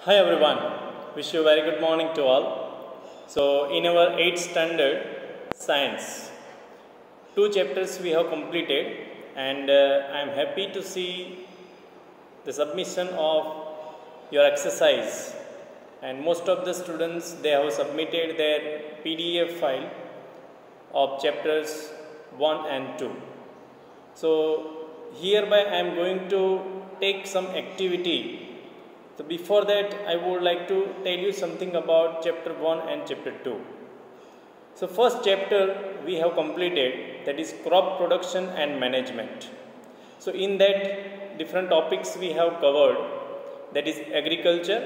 Hi everyone, wish you a very good morning to all. So in our 8th standard science, two chapters we have completed, and I am happy to see the submission of your exercise, and most of the students they have submitted their PDF file of chapters 1 and 2. So hereby I am going to take some activity. So before that, I would like to tell you something about chapter 1 and chapter 2. So first chapter we have completed, that is crop production and management. So in that different topics we have covered, that is agriculture,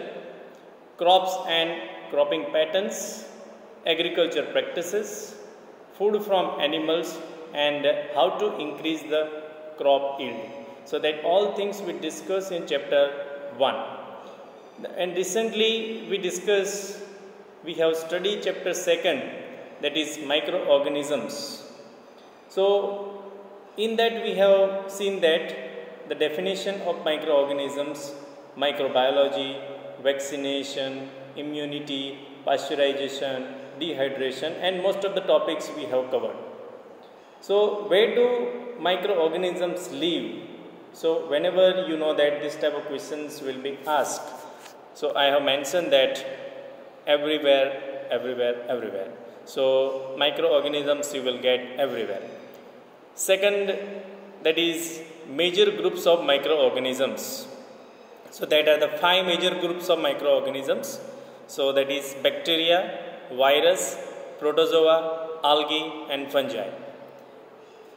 crops and cropping patterns, agriculture practices, food from animals, and how to increase the crop yield. So that all things we discuss in chapter 1. And recently we have studied chapter 2nd, that is microorganisms. So in that we have seen that the definition of microorganisms, microbiology, vaccination, immunity, pasteurization, dehydration, and most of the topics we have covered. So where do microorganisms live? So whenever you know that this type of questions will be asked, so I have mentioned that everywhere. So microorganisms you will get everywhere. Second, that is major groups of microorganisms. So that are the 5 major groups of microorganisms. So that is bacteria, virus, protozoa, algae, and fungi.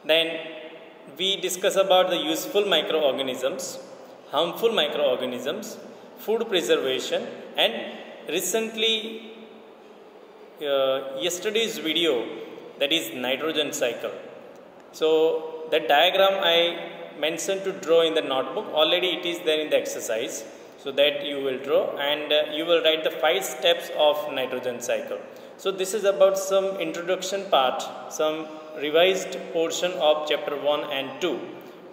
Then we discuss about the useful microorganisms, harmful microorganisms, food preservation, and recently yesterday's video, that is nitrogen cycle. So that diagram I mentioned to draw in the notebook, already it is there in the exercise, so that you will draw, and you will write the 5 steps of nitrogen cycle. So this is about some introduction part, some revised portion of chapter 1 and 2.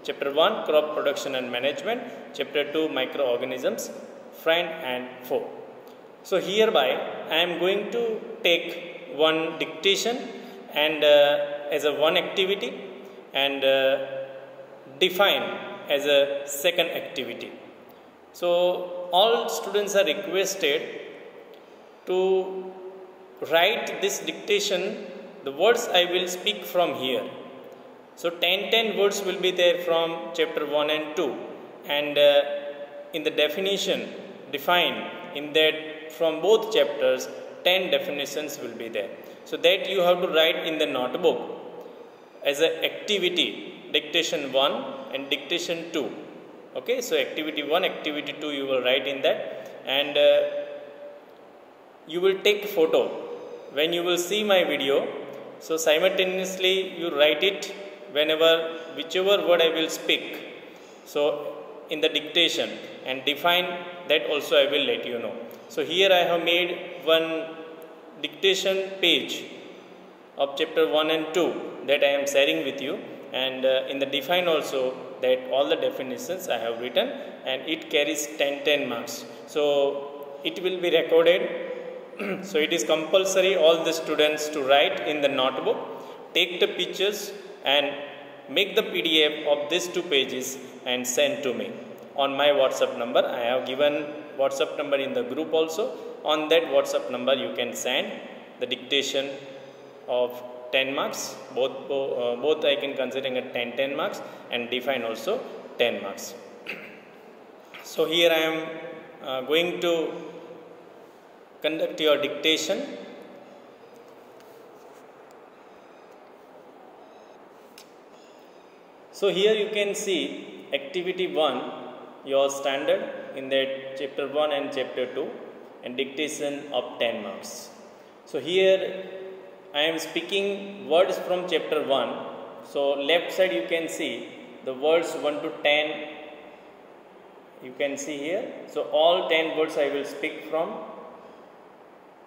Chapter 1 crop production and management, chapter 2 microorganisms, friend and foe. So hereby I am going to take one dictation and as a one activity, and define as a second activity. So all students are requested to write this dictation, the words I will speak from here. So 10 words will be there from chapter 1 and 2, and in the definition define in that from both chapters 10 definitions will be there. So that you have to write in the notebook as a activity, dictation 1 and dictation 2. Okay, so activity 1, activity 2 you will write in that, and you will take photo when you will see my video. So simultaneously you write it whenever, whichever word I will speak, so in the dictation, and define that also I will let you know. So here I have made one dictation page of chapter 1 and 2 that I am sharing with you, and in the define also that all the definitions I have written, and it carries 10 marks. So it will be recorded. So it is compulsory all the students to write in the notebook, take the pictures and make the PDF of these 2 pages and send to me on my WhatsApp number. I have given WhatsApp number in the group also. On that WhatsApp number you can send the dictation of 10 marks, both I can consider at 10 marks, and define also 10 marks. So here I am going to conduct your dictation. So here you can see activity 1, your standard in that chapter 1 and chapter 2, and dictation of 10 marks. So here I am speaking words from chapter 1. So left side you can see the words 1 to 10, you can see here. So all 10 words I will speak from,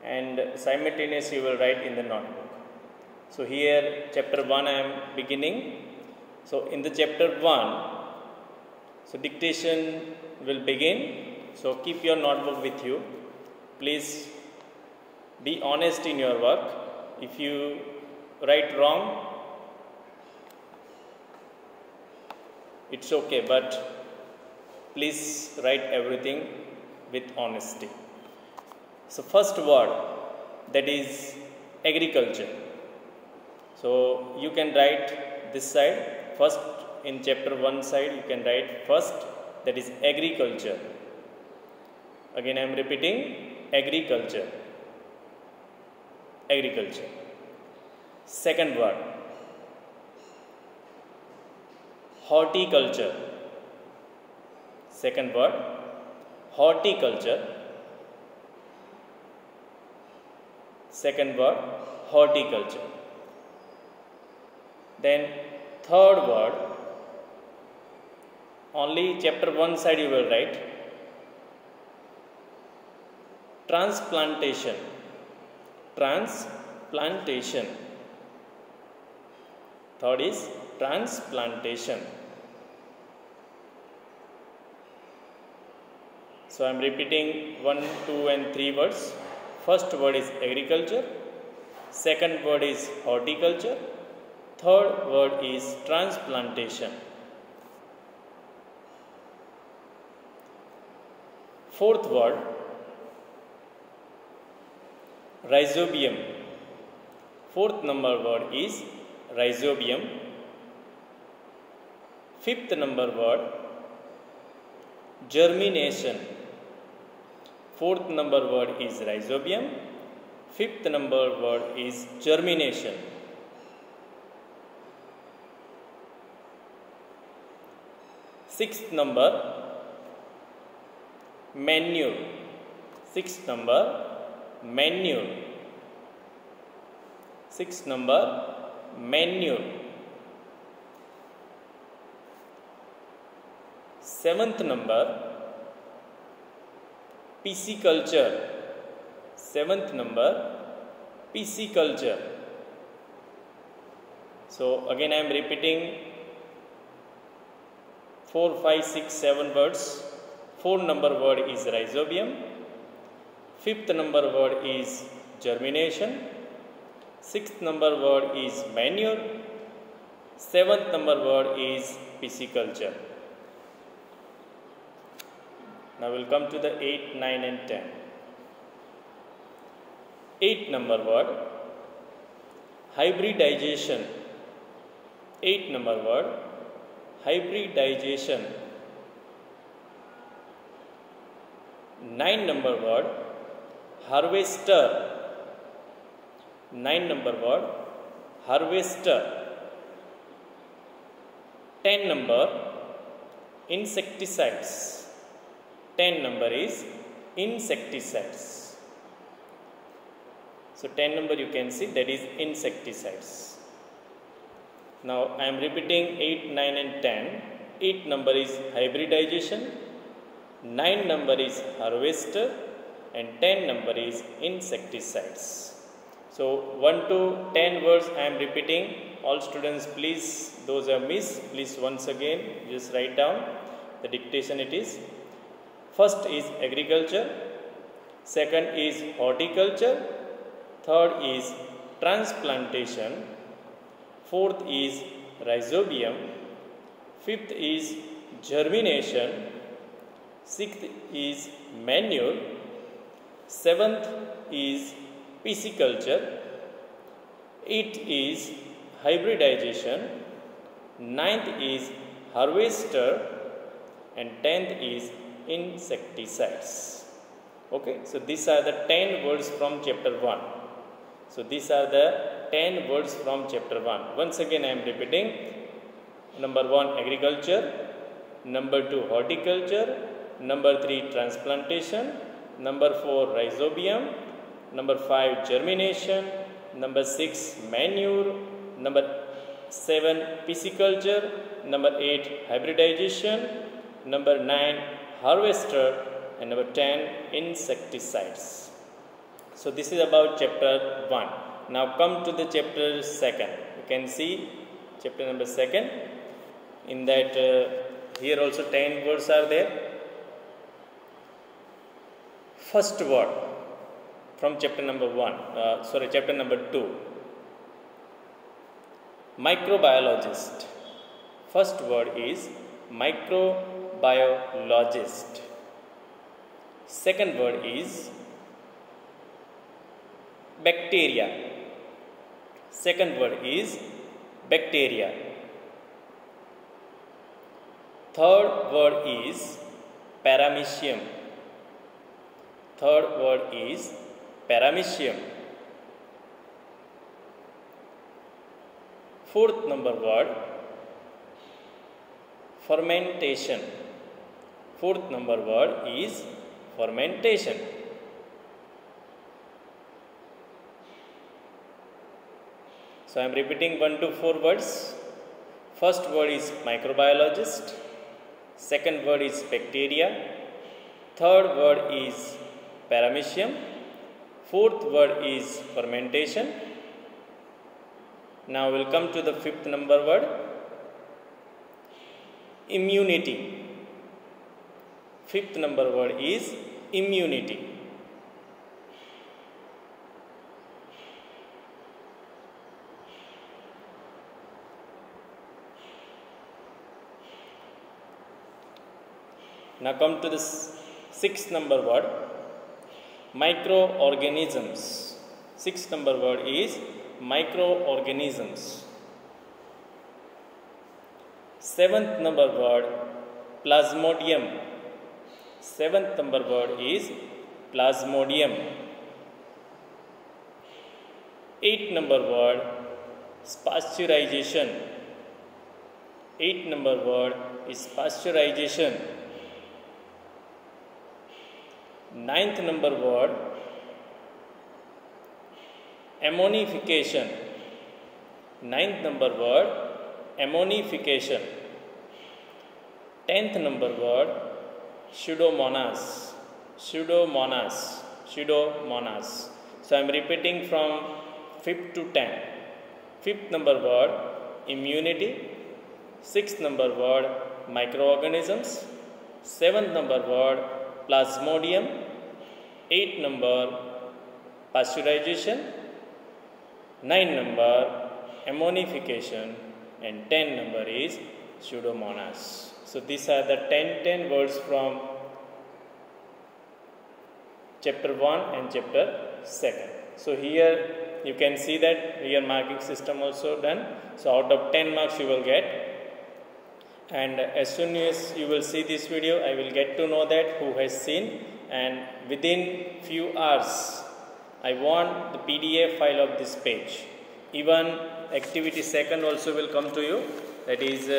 and simultaneously you will write in the notebook. So here chapter 1 I am beginning. So in the chapter 1, so dictation will begin. So keep your notebook with you. Please be honest in your work. If you write wrong, it's okay, but please write everything with honesty. So first word, that is agriculture. So you can write this side. First in chapter 1 side you can write first, that is agriculture. Again I am repeating, agriculture. Agriculture. Second word, horticulture. Second word, horticulture. Second word, horticulture. Then third word, only chapter 1 side you will write, transplantation. Transplantation. Third is transplantation. So I am repeating 1, 2 and 3 words. First word is agriculture. Second word is horticulture. Third word is transplantation. Fourth word, rhizobium. Fourth number word is rhizobium. Fifth number word, germination. Fourth number word is rhizobium. Fifth number word is germination. Sixth number, manure. Sixth number, manure. Sixth number, manure. Seventh number, pisciculture. Seventh number, pisciculture. So again I am repeating 4, 5, 6, 7 words. 4 number word is rhizobium. Fifth number word is germination. Sixth number word is manure. Seventh number word is pisciculture. Now we will come to the 8, 9 and 10. 8 number word, hybridization. 8 number word, hybridization. 9 number word, harvester. 9 number word, harvester. 10 number, insecticides. 10 number is insecticides. So 10 number you can see, that is insecticides. Now I am repeating 8, 9 and 10. 8 number is hybridization. 9 number is harvester and 10 number is insecticides. So 1 to 10 words I am repeating. All students please, those who have missed, please once again just write down the dictation it is. First is agriculture. Second is horticulture. Third is transplantation. Fourth is rhizobium. Fifth is germination. Sixth is manure. Seventh is pisciculture. Eighth is hybridization. Ninth is harvester. And 10th is insecticides. Okay, so these are the 10 words from chapter 1. So these are the 10 words from chapter 1. Once again I am repeating. Number 1 agriculture, number 2 horticulture, number 3 transplantation, number 4 rhizobium, number 5 germination, number 6 manure, number 7 pisciculture, number 8 hybridization, number 9 harvester, and number 10 insecticides. So this is about chapter 1. Now come to the chapter 2. You can see chapter number 2. In that here also 10 words are there. first word from chapter number 1, chapter number 2. Microbiologist. First word is microbiologist. Second word is bacteria. Second word is bacteria. Third word is paramecium. Third word is paramecium. Fourth number word, fermentation. Fourth number word is fermentation. So I am repeating 1 to 4 words. First word is microbiologist. Second word is bacteria. Third word is paramecium. Fourth word is fermentation. Now we'll come to the fifth number word, immunity. Fifth number word is immunity. Now come to the sixth number word, microorganisms. Sixth number word is microorganisms. Seventh number word, plasmodium. Seventh number word is plasmodium. Eighth number word, pasteurization. Eighth number word is pasteurization. Ninth number word, ammonification. Ninth number word, ammonification. 10th number word, pseudomonas. Pseudomonas. Pseudomonas. So I am repeating from 5th to 10. Fifth number word, immunity. Sixth number word, microorganisms. Seventh number word, plasmodium. Eighth number, pasteurization. 9 number, ammonification, and 10 number is pseudomonas. So these are the 10 words from chapter 1 and chapter 2. So here you can see that here marking system also done. So out of 10 marks you will get, and as soon as you will see this video, I will get to know that who has seen, and within few hours I want the PDF file of this page. Even activity second also will come to you, that is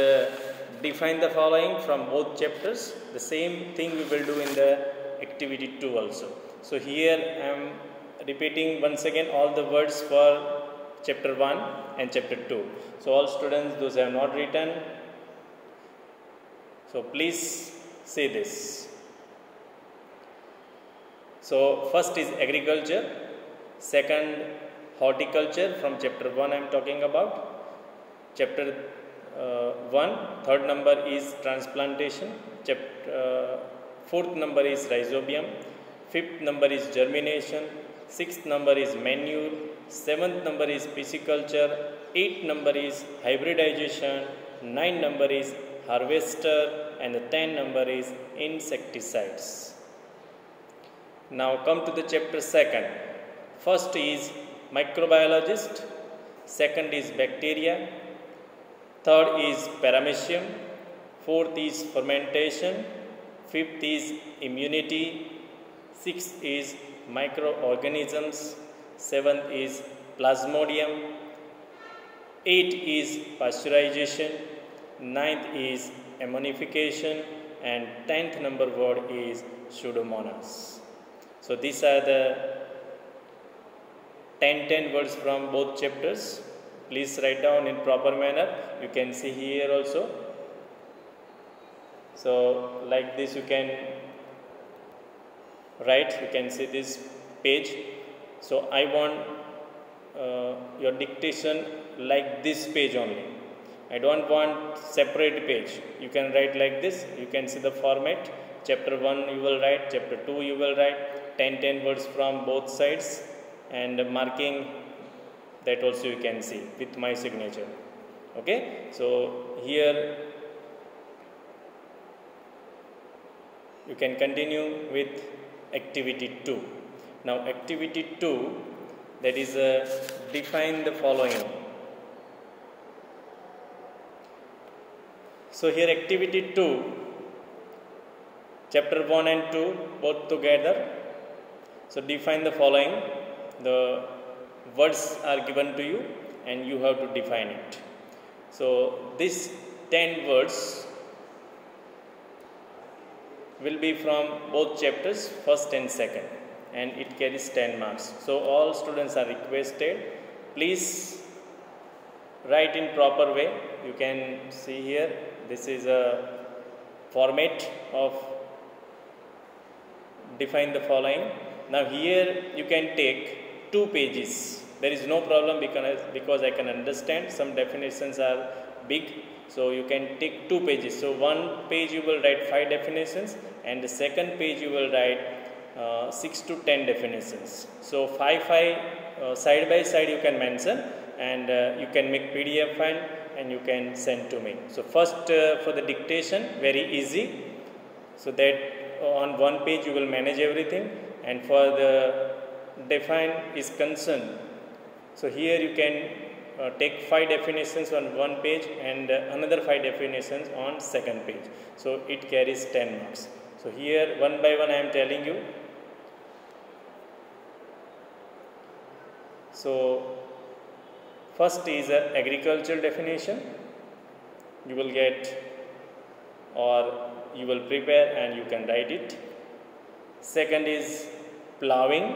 define the following from both chapters. The same thing we will do in the activity 2 also. So here I am repeating once again all the words for chapter 1 and chapter 2. So all students, those who have not written, so please see this. So first is agriculture, second horticulture, from chapter 1 I am talking about. Chapter 1, third number is transplantation. Fourth number is rhizobium. Fifth number is germination. Sixth number is manure. Seventh number is pisciculture. Eighth number is hybridization. 9 number is harvester, and the 10 number is insecticides. Now come to the chapter 2. First is microbiologist, second is bacteria, third is paramecium, fourth is fermentation, fifth is immunity, sixth is microorganisms, seventh is plasmodium, eighth is pasteurization, ninth is ammonification, and 10th number word is pseudomonas. So these are the 10 words from both chapters. Please write down in proper manner. You can see here also. So like this you can write, you can see this page. So I want your dictation like this page only. I don't want separate page. You can write like this. You can see the format. Chapter 1 you will write, chapter 2 you will write, 10 words from both sides and marking that also you can see with my signature. Okay, so here you can continue with activity 2. Now activity 2, that is define the following. So here activity 2, chapter 1 and 2 both together. So define the following. The words are given to you and you have to define it. So these 10 words will be from both chapters, first and second, and it carries 10 marks. So all students are requested, please write in proper way. You can see here, this is a format of define the following. Now here you can take 2 pages. There is no problem because I can understand some definitions are big. So you can take 2 pages. So one page you will write 5 definitions and the second page you will write 6 to 10 definitions. So 5 side by side you can mention, and you can make PDF file and you can send to me. So first for the dictation, very easy, so that on one page you will manage everything, and for the define is concerned, so here you can take 5 definitions on one page and another 5 definitions on second page. So it carries 10 marks. So here one by one I am telling you. So first is agricultural definition. You will get, or you will prepare and you can write it. Second is ploughing.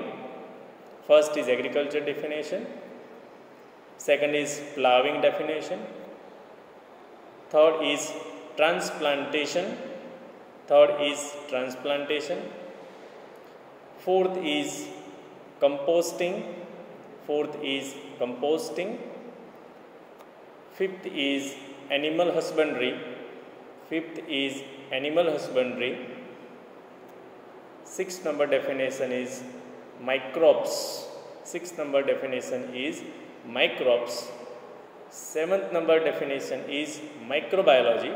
First is agriculture definition. Second is ploughing definition. Third is transplantation. Third is transplantation. Fourth is composting. Fourth is composting. Fifth is animal husbandry. Fifth is animal husbandry. Sixth number definition is microbes. Sixth number definition is microbes. Seventh number definition is microbiology.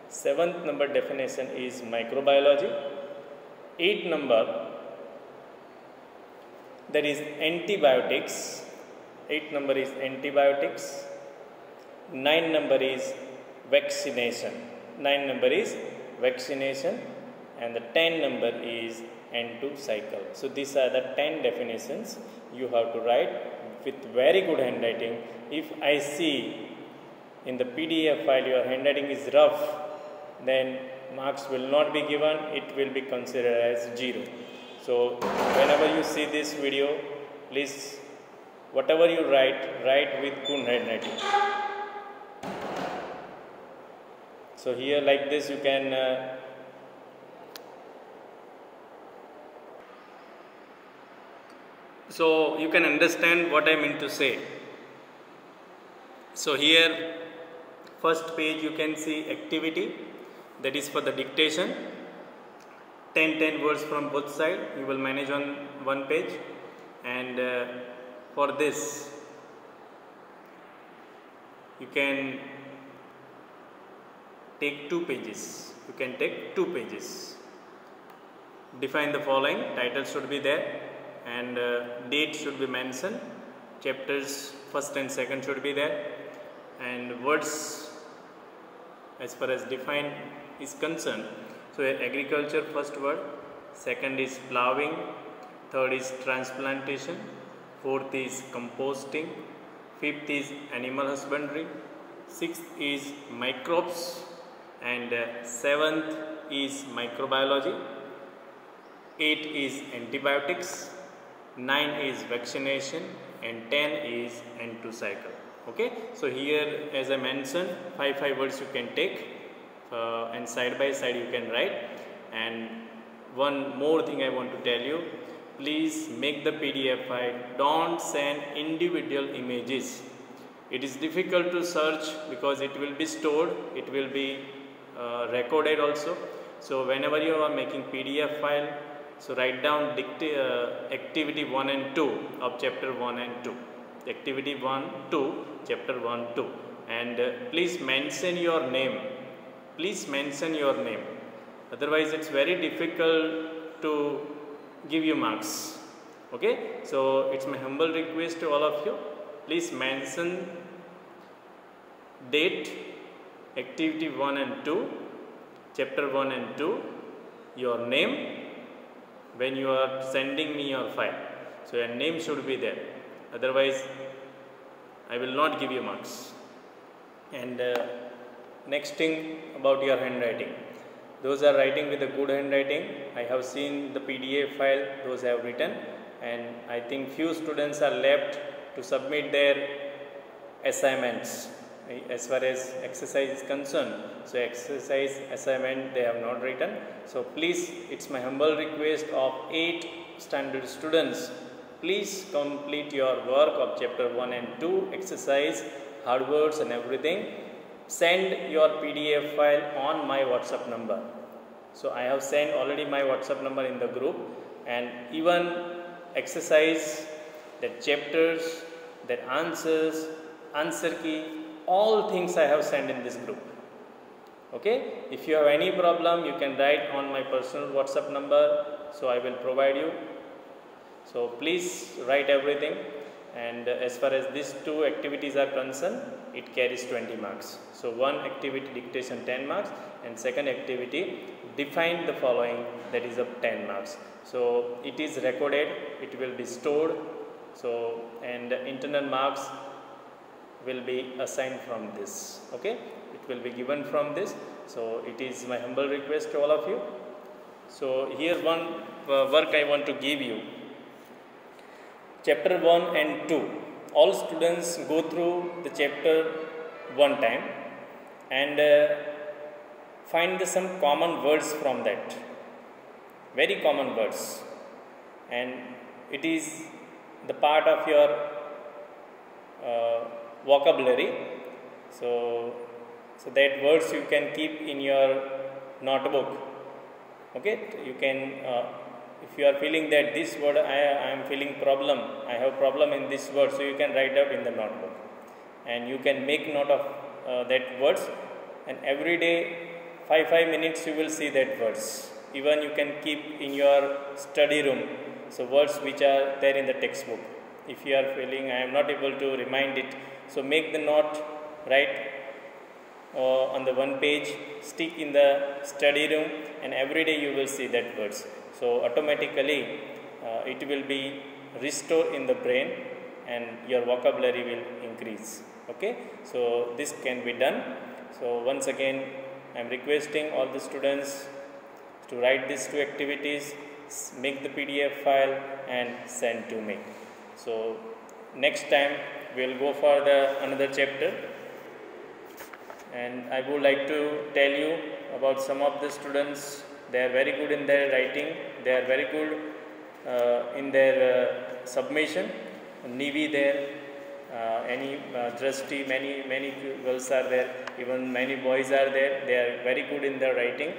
Seventh number definition is microbiology. Eighth number, that is antibiotics. Eighth number is antibiotics. Nine number is vaccination. Nine number is vaccination, and the 10 number is end to cycle. So these are the 10 definitions you have to write with very good handwriting. If I see in the PDF file your handwriting is rough, then marks will not be given, it will be considered as 0. So whenever you see this video, please whatever you write with good handwriting. So here like this you can so you can understand what I mean to say. So here first page you can see activity, that is for the dictation. 10 words from both sides you will manage on one page, and for this you can take 2 pages. You can take 2 pages. Define the following. Title should be there, and date should be mentioned. Chapters first and second should be there, and words as far as define is concerned. So agriculture first word, second is ploughing, third is transplantation, fourth is composting, fifth is animal husbandry, sixth is microbes, and seventh is microbiology, 8 is antibiotics, 9 is vaccination, and 10 is end to cycle. Okay, so here as I mentioned, 5 words you can take, and side by side you can write. And one more thing I want to tell you, please make the PDF file, don't send individual images. It is difficult to search because it will be stored, it will be recorded also. So whenever you are making PDF file, So write down activity 1 and 2 of chapter 1 and 2. Activity 1, 2, chapter 1, 2. And please mention your name. Please mention your name. Otherwise it's very difficult to give you marks. Okay, so it's my humble request to all of you. Please mention date, activity 1 and 2, chapter 1 and 2, your name when you are sending me your file. So your name should be there. Otherwise I will not give you marks. And next thing about your handwriting. Those are writing with a good handwriting. I have seen the PDF file those have written, and I think few students are left to submit their assignments as far as exercise is concerned. So exercise assignment they have not written. So please, it's my humble request of 8 standard students, please complete your work of chapter 1 and 2, exercise, hard words and everything. Send your PDF file on my WhatsApp number. So I have sent already my WhatsApp number in the group, and even exercise, that chapters, that answers, answer key, all things I have sent in this group. Okay, if you have any problem, you can write on my personal WhatsApp number, so I will provide you. So please write everything. And as far as these 2 activities are concerned, it carries 20 marks. So one activity dictation 10 marks, and second activity define the following, that is of 10 marks. So it is recorded, it will be stored. So and internal marks will be assigned from this. Okay, it will be given from this. So it is my humble request to all of you. So here one work I want to give you. Chapter 1 and 2, all students go through the chapter one time and find some common words from that, very common words, and it is the part of your vocabulary. So that words you can keep in your notebook. Okay, you can if you are feeling that this word I am feeling problem, I have problem in this word, so you can write out in the notebook, and you can make note of that words, and every day 5 minutes you will see that words. Even you can keep in your study room, so words which are there in the textbook. If you are feeling I am not able to remind it, so make the note, write on the one page, stick in the study room, and every day you will see that words. So automatically it will be restored in the brain, and your vocabulary will increase. Okay, so this can be done. So once again I am requesting all the students to write these 2 activities, make the PDF file and send to me. So next time we will go for the another chapter, and I would like to tell you about some of the students. They are very good in their writing, they are very good in their submission. Nivi there, any Drashti, many girls are there, even many boys are there. They are very good in their writing,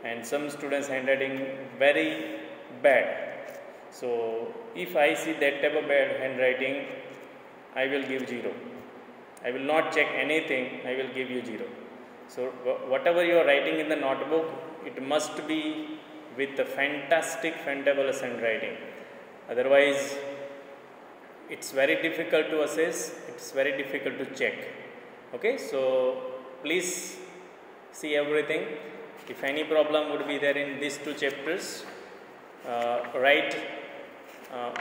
and some students handwriting very bad. So if I see that type of bad handwriting, I will give 0. I will not check anything, I will give you 0. So whatever you are writing in the notebook, it must be with a fantabulous handwriting. Otherwise it's very difficult to assess, it's very difficult to check. Okay, so please see everything. If any problem would be there in these 2 chapters, write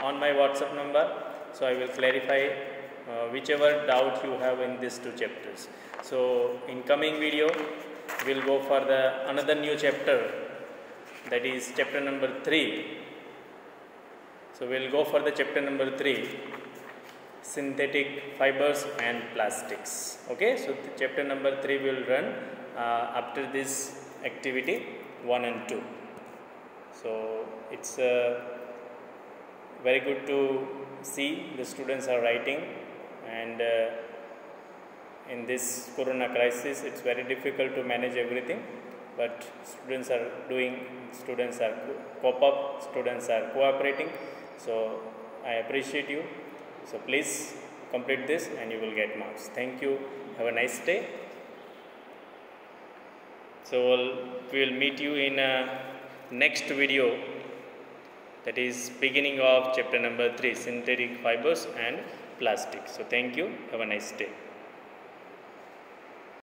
on my WhatsApp number, so I will clarify whichever doubt you have in these 2 chapters. So in coming video we will go for the another new chapter, that is chapter number 3. So we will go for the chapter number 3, synthetic fibers and plastics. Okay, so the chapter number 3 will run after this activity 1 and 2. So it's very good to see the students are writing, and in this corona crisis it's very difficult to manage everything. but students are doing, students are cop up, students are cooperating. So I appreciate you. So please complete this and you will get marks. Thank you. Have a nice day. So we will meet you in a next video, that is beginning of chapter number 3, synthetic fibers and plastic. So thank you. Have a nice day.